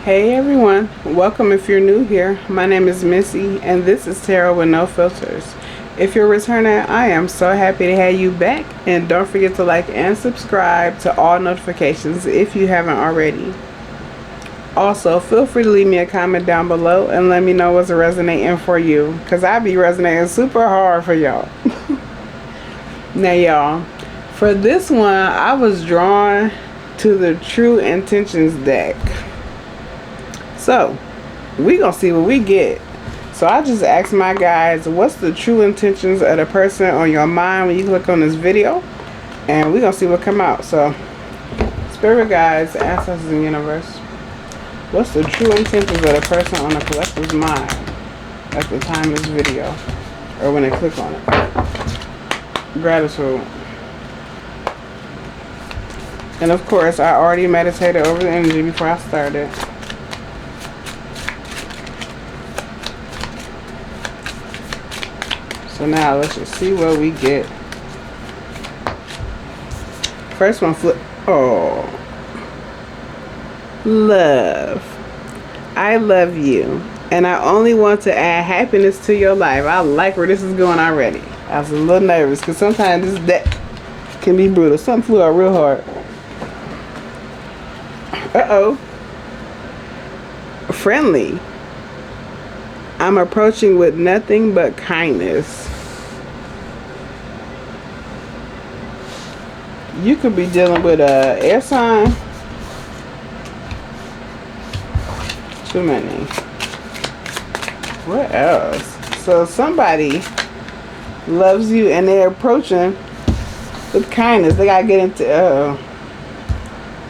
Hey everyone, welcome if you're new here. My name is Missy and this is Tarot with No Filters. If you're returning, I am so happy to have you back, and don't forget to like and subscribe to all notifications if you haven't already. Also, feel free to leave me a comment down below and let me know what's resonating for you, because I be resonating super hard for y'all. Now y'all, for this one I was drawn to the True Intentions deck. So, we gonna see what we get. So I just asked my guys, what's the true intentions of the person on your mind when you click on this video? And we gonna see what come out. So, spirit guides, ancestors, and universe, what's the true intentions of the person on the collective's mind at the time of this video? Or when they click on it. Gratitude. And of course, I already meditated over the energy before I started. So now let's just see what we get. First one, flip. Oh, love. I love you, and I only want to add happiness to your life. I like where this is going already. I was a little nervous because sometimes this deck can be brutal. Something flew out real hard. Uh-oh. Friendly. I'm approaching with nothing but kindness. You could be dealing with a air sign. Too many. What else? So somebody loves you and they're approaching with kindness. They gotta get into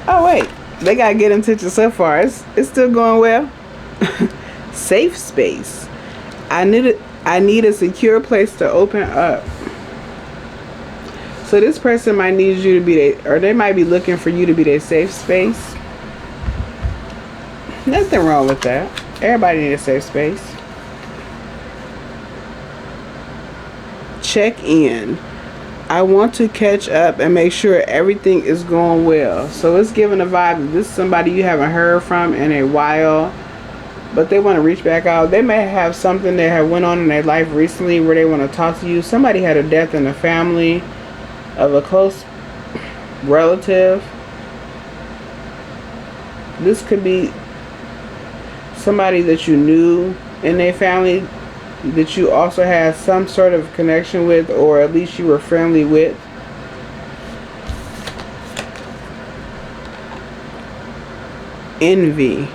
oh wait. They gotta get intention so far. It's still going well. Safe space. I need a secure place to open up. So this person might need you to be or they might be looking for you to be their safe space. Nothing wrong with that. Everybody needs a safe space. Check in. I want to catch up and make sure everything is going well. So it's giving a vibe that this is somebody you haven't heard from in a while, but they want to reach back out. They may have something that had went on in their life recently where they want to talk to you. Somebody had a death in the family of a close relative. This could be somebody that you knew in their family that you also had some sort of connection with, or at least you were friendly with. Envy.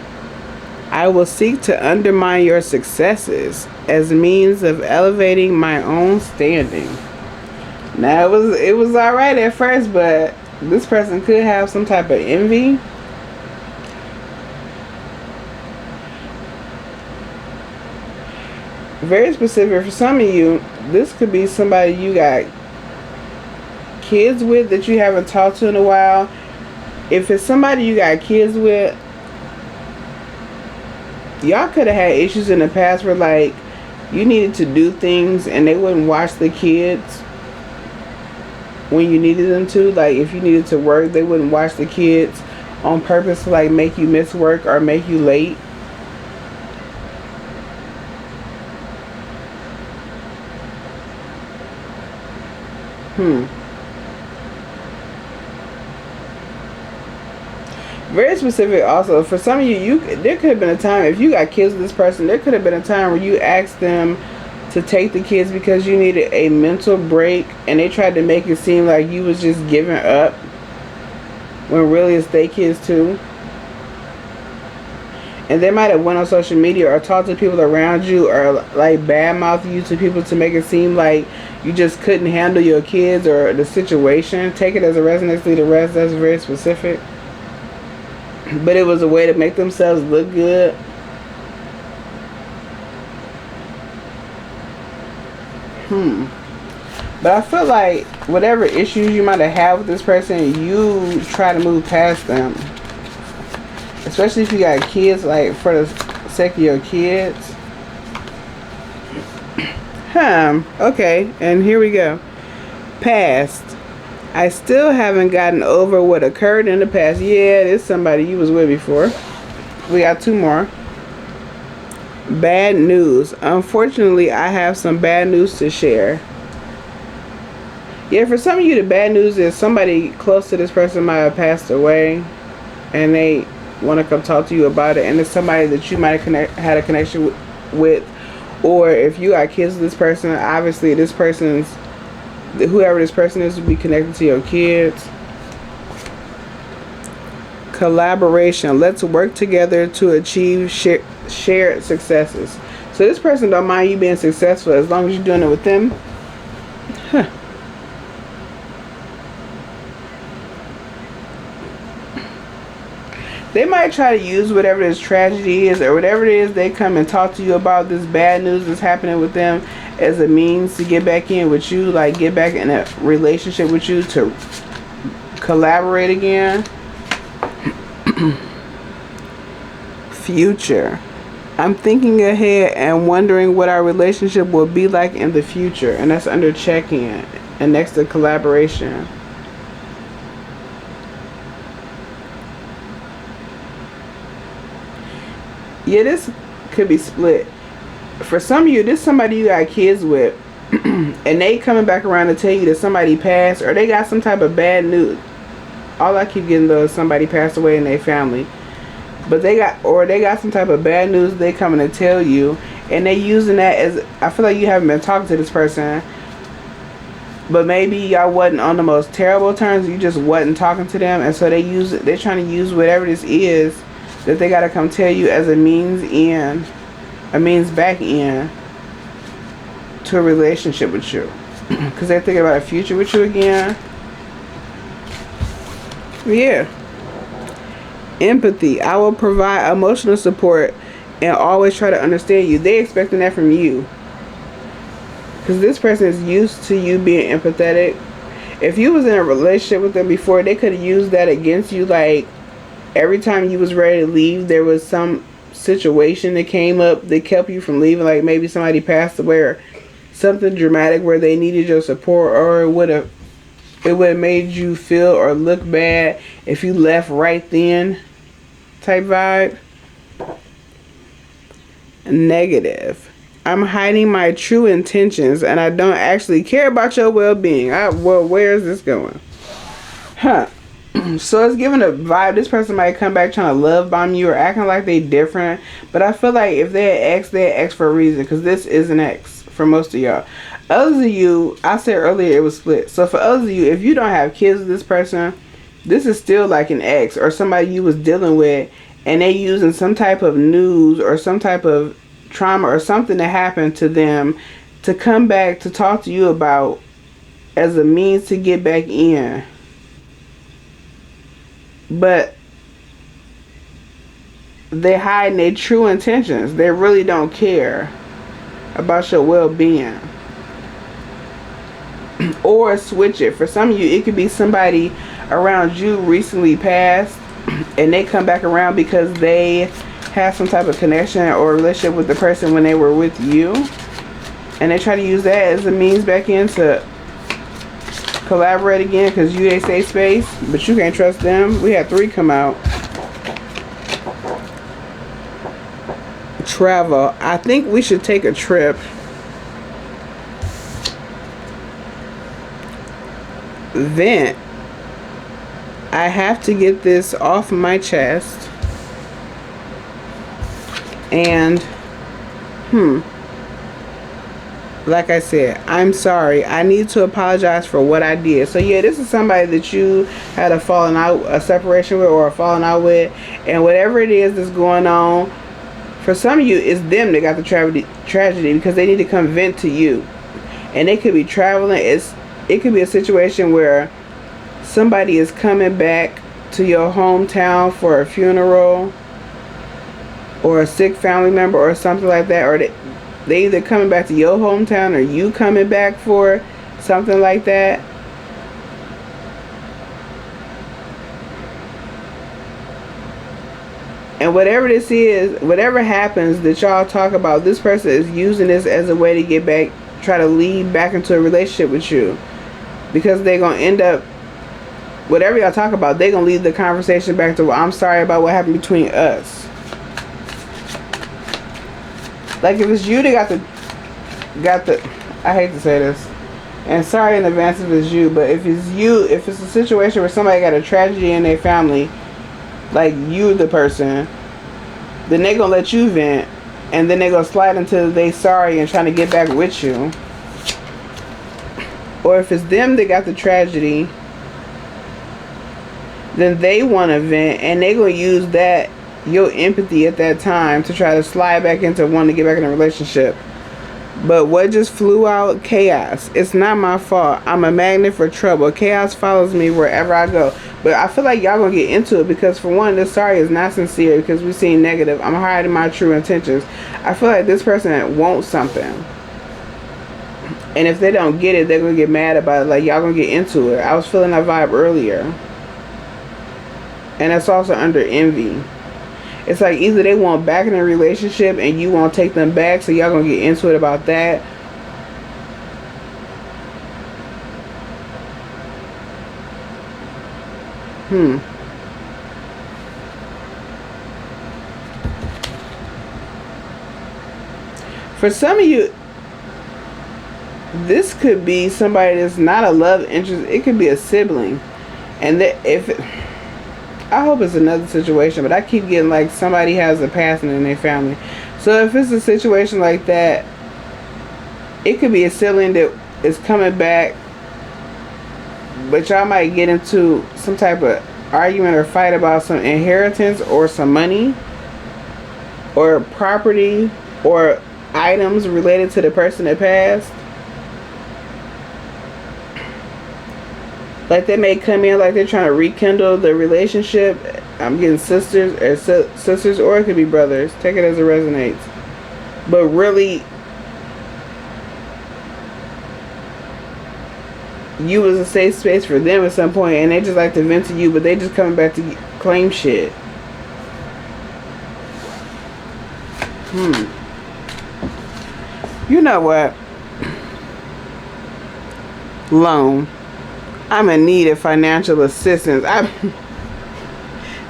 I will seek to undermine your successes as a means of elevating my own standing. Now it was alright at first, but this person could have some type of envy. Very specific for some of you, this could be somebody you got kids with that you haven't talked to in a while. If it's somebody you got kids with, y'all could have had issues in the past where like you needed to do things and they wouldn't watch the kids when you needed them to. Like if you needed to work, they wouldn't watch the kids on purpose to like make you miss work or make you late. Very specific also. For some of you, there could have been a time, if you got kids with this person, there could have been a time where you asked them to take the kids because you needed a mental break, and they tried to make it seem like you was just giving up when really it's their kids too. And they might have went on social media or talked to people around you or like badmouth you to people to make it seem like you just couldn't handle your kids or the situation. Take it as a resonance, leave the rest. That's very specific. But it was a way to make themselves look good. But I feel like whatever issues you might have had with this person, you try to move past them. Especially if you got kids, like for the sake of your kids. Okay, and here we go. Past. I still haven't gotten over what occurred in the past. Yeah, it's somebody you was with before. We got two more. Bad news. Unfortunately, I have some bad news to share. Yeah, for some of you, the bad news is somebody close to this person might have passed away, and they want to come talk to you about it, and it's somebody that you might have had a connection with. Or if you got kids with this person, obviously this person's, whoever this person is, will be connected to your kids. Collaboration. Let's work together to achieve shared successes. So this person don't mind you being successful as long as you're doing it with them. Huh. They might try to use whatever this tragedy is or whatever it is they come and talk to you about, this bad news that's happening with them, as a means to get back in with you, like get back in a relationship with you, to collaborate again. Future. I'm thinking ahead and wondering what our relationship will be like in the future, and that's under check-in and next to collaboration. Yeah, this could be split. For some of you, this is somebody you got kids with, and they coming back around to tell you that somebody passed, or they got some type of bad news. All I keep getting though is somebody passed away in their family. But they got some type of bad news they coming to tell you, and they using that as, I feel like you haven't been talking to this person, but maybe y'all wasn't on the most terrible terms, you just wasn't talking to them, and so they're trying to use whatever this is that they gotta come tell you as a means back in to a relationship with you. Because they're thinking about a future with you again. Yeah. Empathy. I will provide emotional support and always try to understand you. They expecting that from you. Because this person is used to you being empathetic. If you was in a relationship with them before, they could have used that against you. Like, every time you was ready to leave, there was some situation that came up that kept you from leaving. Like maybe somebody passed away or something dramatic where they needed your support, or it would have made you feel or look bad if you left right then, type vibe. Negative. I'm hiding my true intentions and I don't actually care about your well-being. Well, where is this going? Huh. So it's giving a vibe this person might come back trying to love bomb you or acting like they different. But I feel like if they're ex for a reason, because this is an ex for most of y'all. Others of you, I said earlier it was split. So for others of you, if you don't have kids with this person, this is still like an ex or somebody you was dealing with, and they using some type of news or some type of trauma or something that happened to them to come back to talk to you about as a means to get back in. But they're hiding their true intentions. They really don't care about your well-being. Or switch it. For some of you, it could be somebody around you recently passed, and they come back around because they have some type of connection or relationship with the person when they were with you, and they try to use that as a means back in to collaborate again, because you ain't safe space, but you can't trust them. We had 3 come out. Travel. I think we should take a trip. Vent. I have to get this off my chest. And like I said, I'm sorry. I need to apologize for what I did. So yeah, this is somebody that you had a separation with or a falling out with, and whatever it is that's going on, for some of you, it's them that got the tragedy because they need to come vent to you. And they could be traveling. It could be a situation where somebody is coming back to your hometown for a funeral or a sick family member or something like that, or they either coming back to your hometown or you coming back for something like that. And whatever this is, whatever happens that y'all talk about, this person is using this as a way to get back, try to lead back into a relationship with you, because they're going to end up, whatever y'all talk about, they're going to lead the conversation back to, well, I'm sorry about what happened between us. Like if it's you that got the I hate to say this, and sorry in advance if it's you, but if it's a situation where somebody got a tragedy in their family, like you the person, then they gonna let you vent, and then they gonna slide until they sorry and trying to get back with you. Or if it's them that got the tragedy, then they want to vent, and they gonna use that, your empathy at that time, to try to slide back into wanting to get back in a relationship. But what just flew out? Chaos. It's not my fault. I'm a magnet for trouble. Chaos follows me wherever I go. But I feel like y'all gonna get into it, because for one, this sorry is not sincere, because we seen negative. I'm hiding my true intentions. I feel like this person wants something, and if they don't get it, they're gonna get mad about it. Like y'all gonna get into it. I was feeling that vibe earlier, and that's also under envy. It's like either they want back in a relationship and you won't take them back, so y'all gonna get into it about that. For some of you, this could be somebody that's not a love interest. It could be a sibling, and that I hope it's another situation, but I keep getting like somebody has a passing in their family. So if it's a situation like that, it could be a sibling that is coming back, but y'all might get into some type of argument or fight about some inheritance or some money or property or items related to the person that passed. Like they may come in like they're trying to rekindle the relationship. I'm getting sisters, or it could be brothers. Take it as it resonates. But really, you was a safe space for them at some point, and they just like to vent to you, but they just coming back to claim shit. You know what? Loan. I'm in need of financial assistance.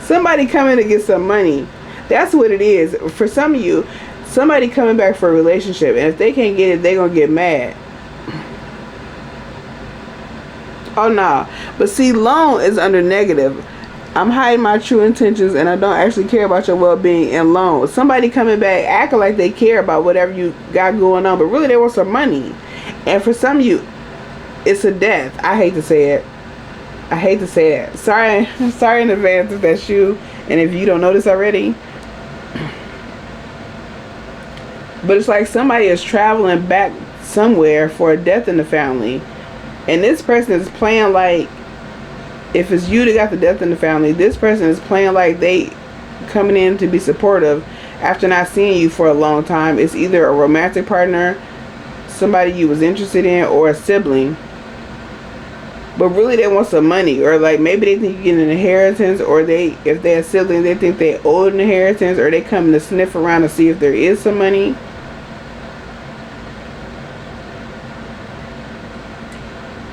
Somebody coming to get some money. That's what it is. For some of you, somebody coming back for a relationship, and if they can't get it, they're going to get mad. Oh, no. But see, loan is under negative. I'm hiding my true intentions, and I don't actually care about your well-being in loan. Somebody coming back acting like they care about whatever you got going on, but really they want some money. And for some of you, it's a death. I hate to say it. I hate to say it. Sorry in advance if that's you, and if you don't know this already. But it's like somebody is traveling back somewhere for a death in the family, and this person is playing like, if it's you that got the death in the family, this person is playing like they coming in to be supportive after not seeing you for a long time. It's either a romantic partner, somebody you was interested in, or a sibling. But really they want some money, or like maybe they think you get an inheritance, or if they're a sibling, they think they owe an inheritance, or they come to sniff around to see if there is some money.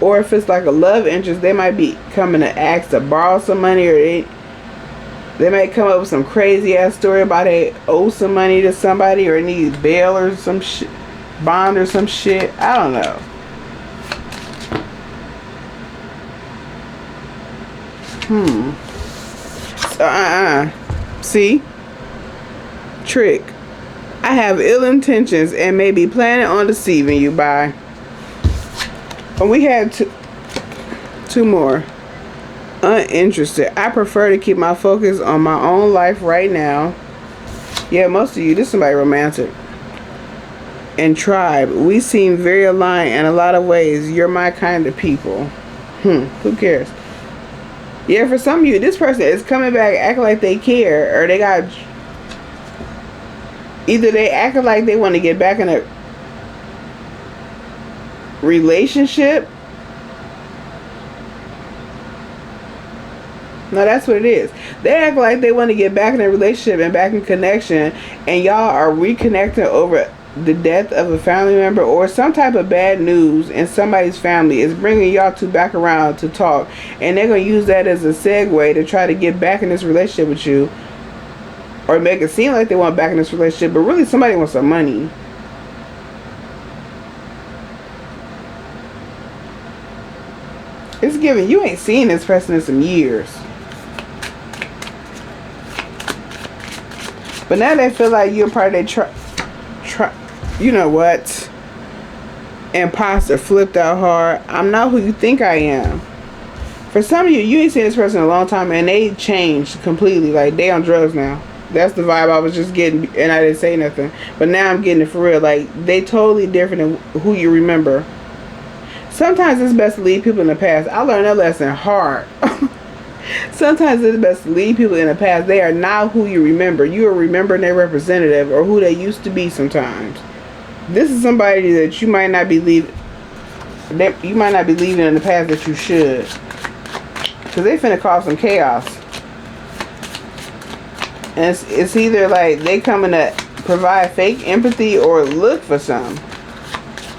Or if it's like a love interest, they might be coming to ask to borrow some money, or they might come up with some crazy ass story about they owe some money to somebody, or need bail or some shit, bond or some shit. I don't know. So, see? Trick. I have ill intentions and may be planning on deceiving you by. And we had two more. Uninterested. I prefer to keep my focus on my own life right now. Yeah, most of you, this is somebody romantic. And tribe. We seem very aligned in a lot of ways. You're my kind of people. Who cares? Yeah, for some of you, this person is coming back acting like they care, or they got, either they acting like they want to get back in a relationship. No, that's what it is. They act like they want to get back in a relationship and back in connection, and y'all are reconnecting over the death of a family member or some type of bad news in somebody's family is bringing y'all two back around to talk, and they're going to use that as a segue to try to get back in this relationship with you. or make it seem like they want back in this relationship, but really somebody wants some money. It's given you ain't seen this person in some years. But now they feel like you're part of their you know what? Imposter, flipped out hard. I'm not who you think I am. For some of you, you ain't seen this person in a long time and they changed completely. Like they on drugs now. That's the vibe I was just getting, and I didn't say nothing. But now I'm getting it for real. Like they totally different than who you remember. Sometimes it's best to leave people in the past. I learned that lesson hard. Sometimes it's best to leave people in the past. They are not who you remember. You are remembering their representative or who they used to be sometimes. This is somebody that you might not be leaving. You might not be leaving in the past that you should. Because they finna cause some chaos. And it's either like they coming to provide fake empathy or look for some.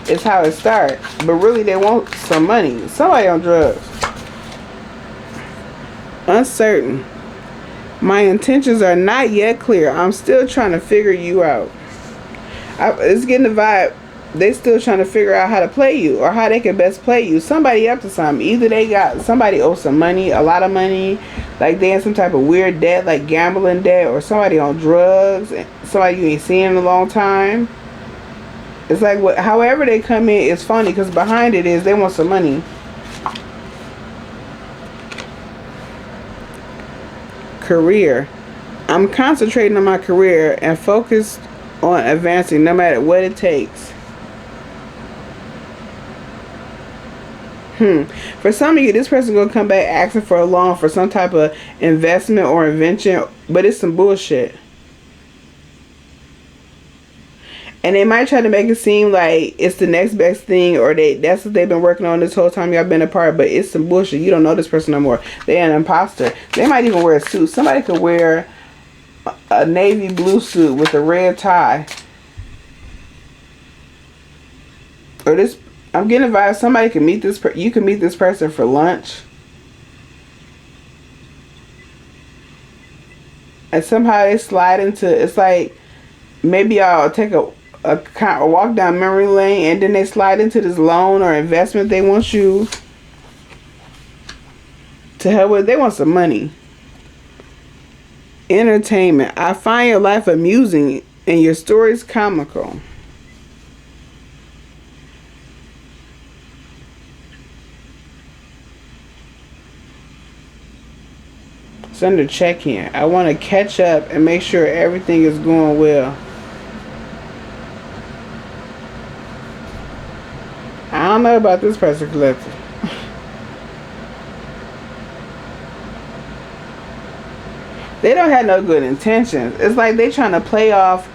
It's how it starts. But really they want some money. Somebody on drugs. Uncertain. My intentions are not yet clear. I'm still trying to figure you out. It's getting the vibe. They still trying to figure out how to play you or how they can best play you. Somebody up to something. Either they got somebody owes some money, a lot of money, like they in some type of weird debt, like gambling debt, or somebody on drugs, somebody you ain't seen in a long time. It's like however they come in is funny because behind it is they want some money. Career. I'm concentrating on my career and focused on advancing no matter what it takes. For some of you, this person gonna come back asking for a loan for some type of investment or invention, but it's some bullshit. And they might try to make it seem like it's the next best thing, or that's what they've been working on this whole time y'all been apart, but it's some bullshit. You don't know this person no more. They're an imposter. They might even wear a suit. Somebody could wear a navy blue suit with a red tie. Or this, I'm getting advised somebody can meet this, you can meet this person for lunch. And somehow they slide into, it's like, maybe y'all take a walk down memory lane and then they slide into this loan or investment they want you to help with. They want some money. Entertainment. I find your life amusing and your stories comical. It's under check-in. I want to catch up and make sure everything is going well. I don't know about this person, collective. They don't have no good intentions. It's like they trying to play off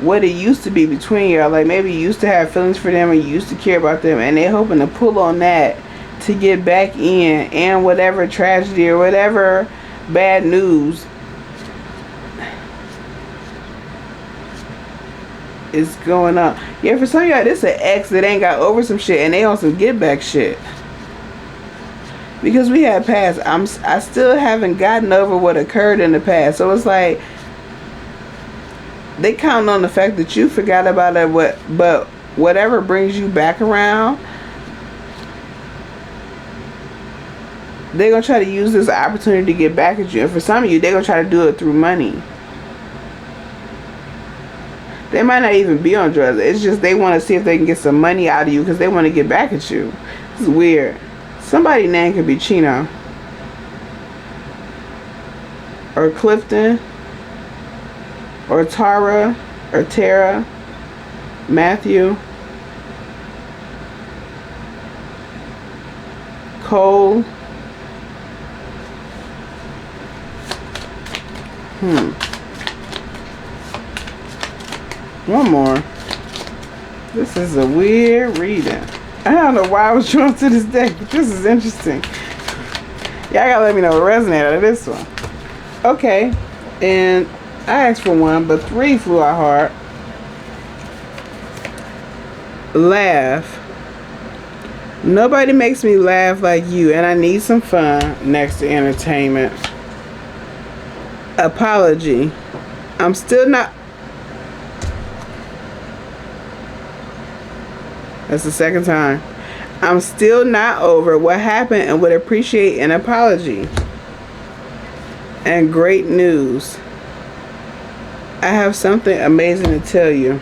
what it used to be between y'all. Like maybe you used to have feelings for them or you used to care about them, and they hoping to pull on that to get back in, and whatever tragedy or whatever bad news is going on. Yeah, for some of y'all, this is an ex that ain't got over some shit and they on some get back shit. Because we had past, I still haven't gotten over what occurred in the past. So it's like they counting on the fact that you forgot about it. But whatever brings you back around, they're gonna try to use this opportunity to get back at you. And for some of you, they're gonna try to do it through money. They might not even be on drugs. It's just they want to see if they can get some money out of you because they want to get back at you. This is weird. Somebody's name could be Chino. Or Clifton. Or Tara. Or Tara. Matthew. Cole. One more. This is a weird reading. I don't know why I was drawn to this deck, but this is interesting. Y'all gotta let me know what resonated out of this one. Okay, and I asked for one, but 3 flew out hard. Laugh. Nobody makes me laugh like you, and I need some fun. Next to entertainment. Apology. I'm still not. That's the second time. I'm still not over what happened and would appreciate an apology. And great news. I have something amazing to tell you.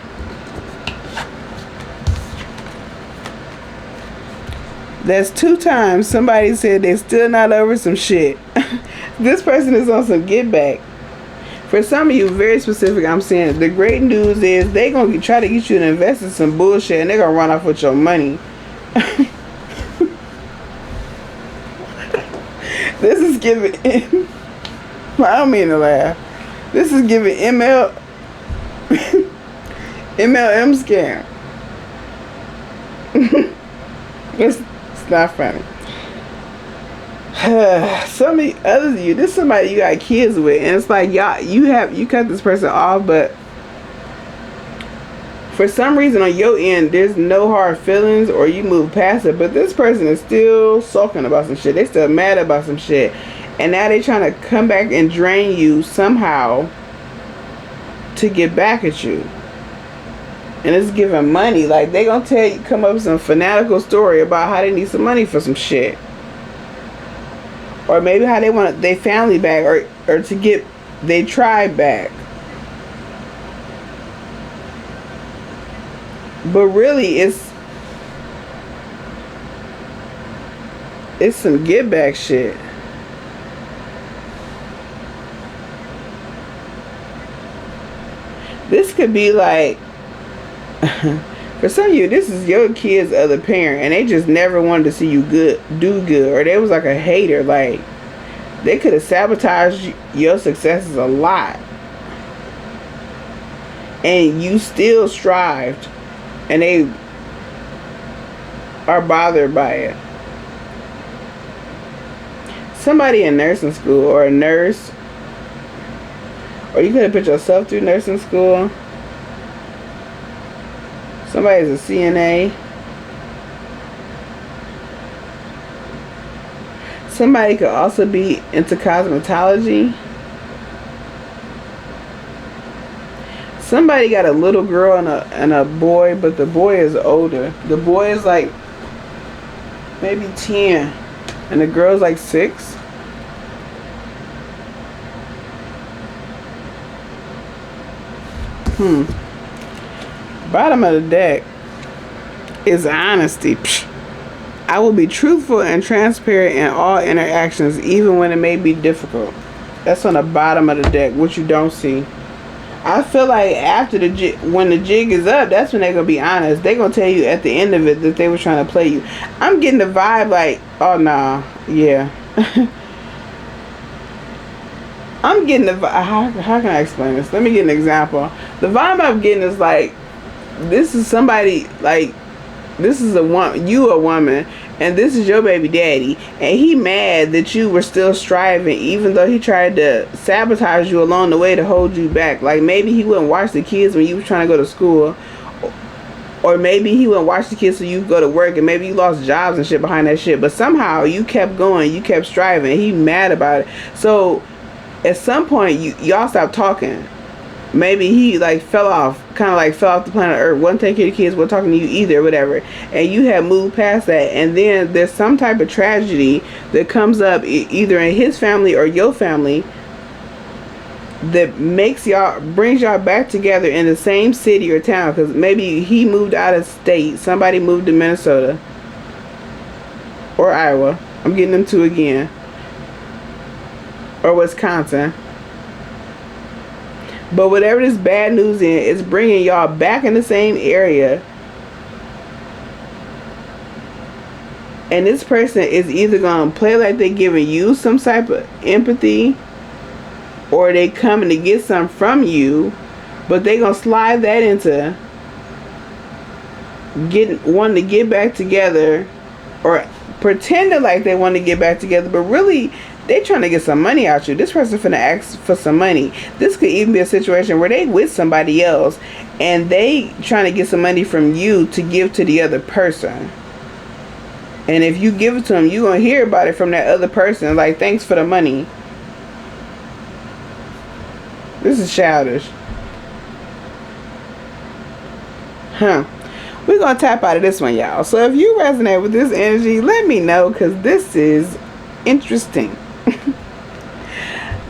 That's 2 times somebody said they're still not over some shit. This person is on some get back. For some of you, very specific, I'm saying the great news is they going to try to get you to invest in some bullshit and they're going to run off with your money. This is giving... I don't mean to laugh. This is giving MLM scam. It's not funny. Some of you, others of you, this is somebody you got kids with, and it's like y'all, you cut this person off, but for some reason on your end, there's no hard feelings, or you move past it. But this person is still sulking about some shit. They still mad about some shit, and now they trying to come back and drain you somehow to get back at you. And it's giving money. Like they gonna tell you, come up with some fanatical story about how they need some money for some shit. Or maybe how they want their family back, or to get their tribe back. But really, it's some get back shit. This could be like, for some of you, this is your kid's other parent, and they just never wanted to see you do good, or they was like a hater. Like they could have sabotaged your successes a lot, and you still strived, and they are bothered by it. Somebody in nursing school, or a nurse, or you could have put yourself through nursing school. Somebody's a CNA. Somebody could also be into cosmetology. Somebody got a little girl and a boy, but the boy is older. The boy is like maybe 10, and the girl's like 6. Bottom of the deck is honesty. I will be truthful and transparent in all interactions, even when it may be difficult. That's on the bottom of the deck, what you don't see. I feel like after when the jig is up, that's when they're going to be honest. They're going to tell you at the end of it that they were trying to play you. I'm getting the vibe like, oh, nah, yeah. I'm getting the vibe. How can I explain this? Let me get an example. The vibe I'm getting is like, this is somebody, like, this is a woman, and this is your baby daddy, and he mad that you were still striving, even though he tried to sabotage you along the way to hold you back. Like maybe he wouldn't watch the kids when you were trying to go to school, or maybe he wouldn't watch the kids so you could go to work, and maybe you lost jobs and shit behind that shit, but somehow you kept going, you kept striving, and he mad about it. So at some point y'all stopped talking. Maybe he like fell off the planet Earth, wasn't taking care of the kids, wasn't talking to you either, whatever, and you had moved past that, and then there's some type of tragedy that comes up either in his family or your family that brings y'all back together in the same city or town, because maybe he moved out of state, somebody moved to Minnesota or Iowa, I'm getting them two again, or Wisconsin. But whatever this bad news is, it's bringing y'all back in the same area. And this person is either going to play like they're giving you some type of empathy, or they coming to get some from you, but they going to slide that into wanting to get back together, or pretending like they want to get back together, but really they trying to get some money out you. This person finna ask for some money. This could even be a situation where they with somebody else and they trying to get some money from you to give to the other person. And if you give it to them, you gonna hear about it from that other person. Like, thanks for the money. This is childish. Huh. We're going to tap out of this one, y'all. So if you resonate with this energy, let me know, because this is interesting.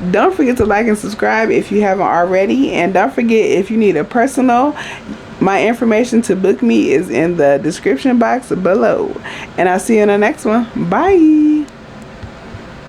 Don't forget to like and subscribe if you haven't already. And don't forget, if you need a personal, my information to book me is in the description box below. And I'll see you in the next one. Bye.